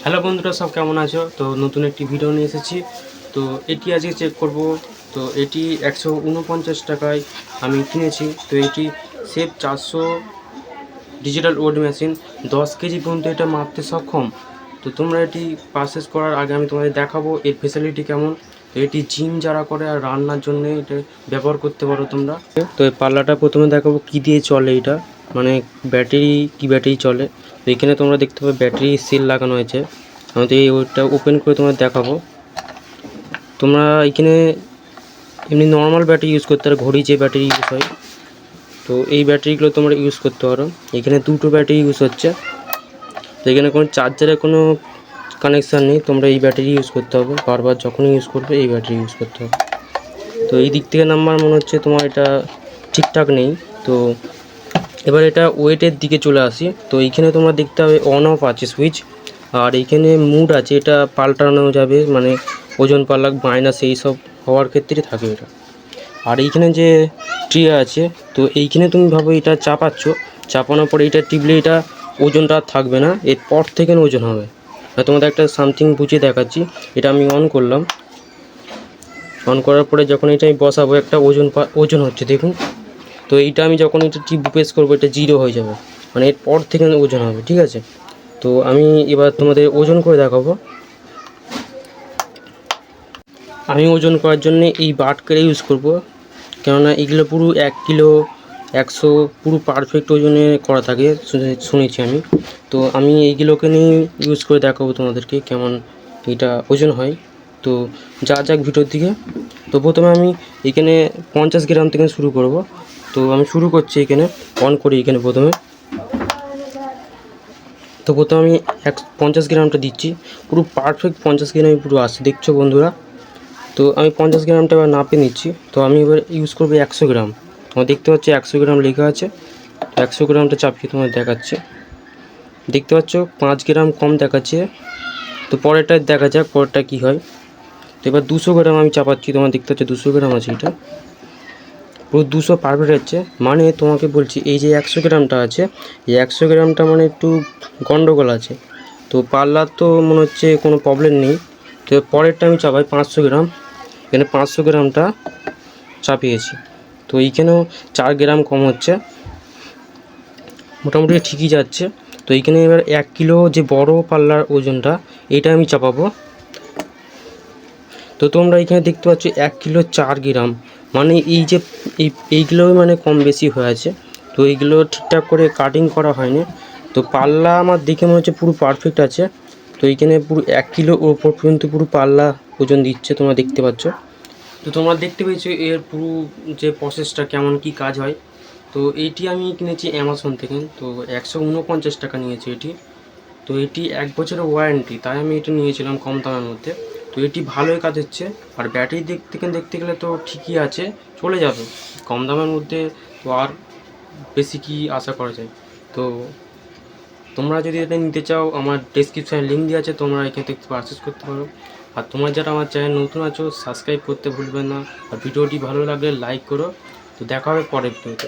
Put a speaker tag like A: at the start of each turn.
A: Hello বন্ধুরা, সব কেমন আছো? তো নতুন একটি ভিডিও নিয়ে এসেছি। তো এটি আজকে চেক করব। তো এটি 149 টাকায় আমি কিনেছি। তো এটি safe 400 digital weight machine 10 KG পর্যন্ত এটা মাপতে সক্ষম। তো তোমরা এটি পারচেস করার আগে আমি তোমাদের দেখাবো এর ফেসিলিটি কেমন। তো এটি জিম যারা করে আর রান্নার জন্য এটা ব্যবহার করতে পারো তোমরা। তো এই পাল্লাটা প্রথমে দেখাবো কী দিয়ে চলে এটা, মানে ব্যাটারি চলে। তো এখানে তোমরা দেখতে পাবে ব্যাটারি সেল লাগানো হয়েছে। আমাদের এই ওইটা ওপেন করে তোমাদের দেখাবো। তোমরা এখানে এমনি নর্মাল ব্যাটারি ইউজ করতে পারো, ঘড়ি যে ব্যাটারি ইউজ হয়। তো এই ব্যাটারিগুলো তোমরা ইউজ করতে পারো। এখানে দুটো ব্যাটারি ইউজ হচ্ছে। তো এখানে কোনো চার্জারের কোনো কানেকশান নেই, তোমরা এই ব্যাটারি ইউজ করতে হবে। বারবার যখন ইউজ করবে এই ব্যাটারি ইউজ করতে হবে। তো এই দিক থেকে নাম্বার মনে হচ্ছে তোমার এটা ঠিকঠাক নেই। তো এবার এটা ওয়েটের দিকে চলে আসি। তো এইখানে তোমরা দেখতে হবে অন অফ আছে সুইচ, আর এইখানে মুড আছে, এটা পাল্টানো যাবে, মানে ওজন পাল্লা মাইনাস এই সব হওয়ার ক্ষেত্রে থাকে এটা। আর এইখানে যে ট্রি আছে, তো এইখানে তুমি ভাবো এটা চাপানোর পরে এটা টিপলে এটা ওজনটা থাকবে না, এরপর থেকে ওজন হবে। তোমাদের একটা সামথিং বুঝিয়ে দেখাচ্ছি। এটা আমি অন করলাম, অন করার পরে যখন এটা আমি বসাবো একটা ওজন হচ্ছে দেখুন। তো এইটা আমি যখন এটা টিপ প্রেস করবো এটা 0 হয়ে যাবে, মানে এরপর থেকে ওজন হবে, ঠিক আছে? তো আমি এবার তোমাদের ওজন করে দেখাবো। আমি ওজন করার জন্য এই বাটকেরে ইউজ করব, কেননা এগুলো পুরো 1 কিলো 100 পুরো পারফেক্ট ওজনে করা থাকে শুনেছি আমি। তো আমি এইগুলোকে নিয়ে ইউজ করে দেখাবো তোমাদেরকে কেমন এটা ওজন হয়। তো যাক ভিডিওর দিকে। তো প্রথমে আমি এখানে 50 গ্রাম থেকে শুরু করব। তো আমি শুরু করছি এখানে, অন করি এখানে প্রথমে। তো প্রথমে আমি 50 গ্রামটা দিচ্ছি, পুরো পারফেক্ট 50 গ্রামই পুরো আসছে, দেখছো বন্ধুরা? তো আমি 50 গ্রামটা এবার নাপে নিচ্ছি। তো আমি এবার ইউজ করবো 100 গ্রাম। তোমরা দেখতে পাচ্ছি 100 গ্রাম লেখা আছে। তো 100 গ্রামটা চাপিয়ে তোমার দেখাচ্ছি। দেখতে পাচ্ছ 5 গ্রাম কম দেখাচ্ছে। তো পরেরটা দেখা যাক পরেরটা কী হয়। তো এবার 200 গ্রাম আমি চাপাচ্ছি, তোমার দেখতে পাচ্ছ 200 গ্রাম আছে, এটা পুরো 200 পারফেক্ট হচ্ছে। মানে তোমাকে বলছি এই যে 100 গ্রামটা আছে, এই 100 গ্রামটা মানে একটু গন্ডগোল আছে। তো পাল্লার তো মনে হচ্ছে কোনো প্রবলেম নেই। তো পরেরটা আমি চাপাই 500 গ্রাম। এখানে 500 গ্রামটা চাপিয়েছি। তো এইখানেও 4 গ্রাম কম হচ্ছে, মোটামুটি ঠিকই যাচ্ছে। তো এইখানে এবার 1 কিলো যে বড় পাল্লার ওজনটা এইটা আমি চাপাবো। তো তোমরা এখানে দেখতে পাচ্ছ 1 কিলো 4 গ্রাম, মানে এই যে এইগুলোই মানে কম বেশি হয়ে আছে। তো এইগুলো ঠিকঠাক করে কাটিং করা হয়নি। তো পাল্লা আমার দেখে মনে হচ্ছে পুরো পারফেক্ট আছে। তো এইখানে পুরো 1 কিলো ওপর পর্যন্ত পুরো পাল্লা ওজন দিচ্ছে, তোমরা দেখতে পাচ্ছ। তো তোমরা দেখতে পেয়েছো এর পুরো যে প্রসেসটা কেমন কি কাজ হয়। তো এইটি আমি কিনেছি অ্যামাজন থেকে। তো 149 টাকা নিয়েছি এটি। তো এটি 1 বছরের ওয়ারেন্টি, তাই আমি এটা নিয়েছিলাম কম দামের মধ্যে। তো এটি ভালোই কাজ হচ্ছে। আর ব্যাটারি দিক থেকে দেখতে গেলে তো ঠিকই আছে, চলে যাবে কম দামের মধ্যে। তো আর বেশি কি আশা করা যায়? তো তোমরা যদি এটা নিতে চাও, আমার ডেসক্রিপশানে লিঙ্ক দেওয়া আছে, তোমরা এখান থেকে পারচেস করতে পারো। আর তোমরা যারা আমার চ্যানেল নতুন আছো সাবস্ক্রাইব করতে ভুলবেন না। আর ভিডিওটি ভালো লাগলে লাইক করো। তো দেখা হবে পরের ভিডিওতে।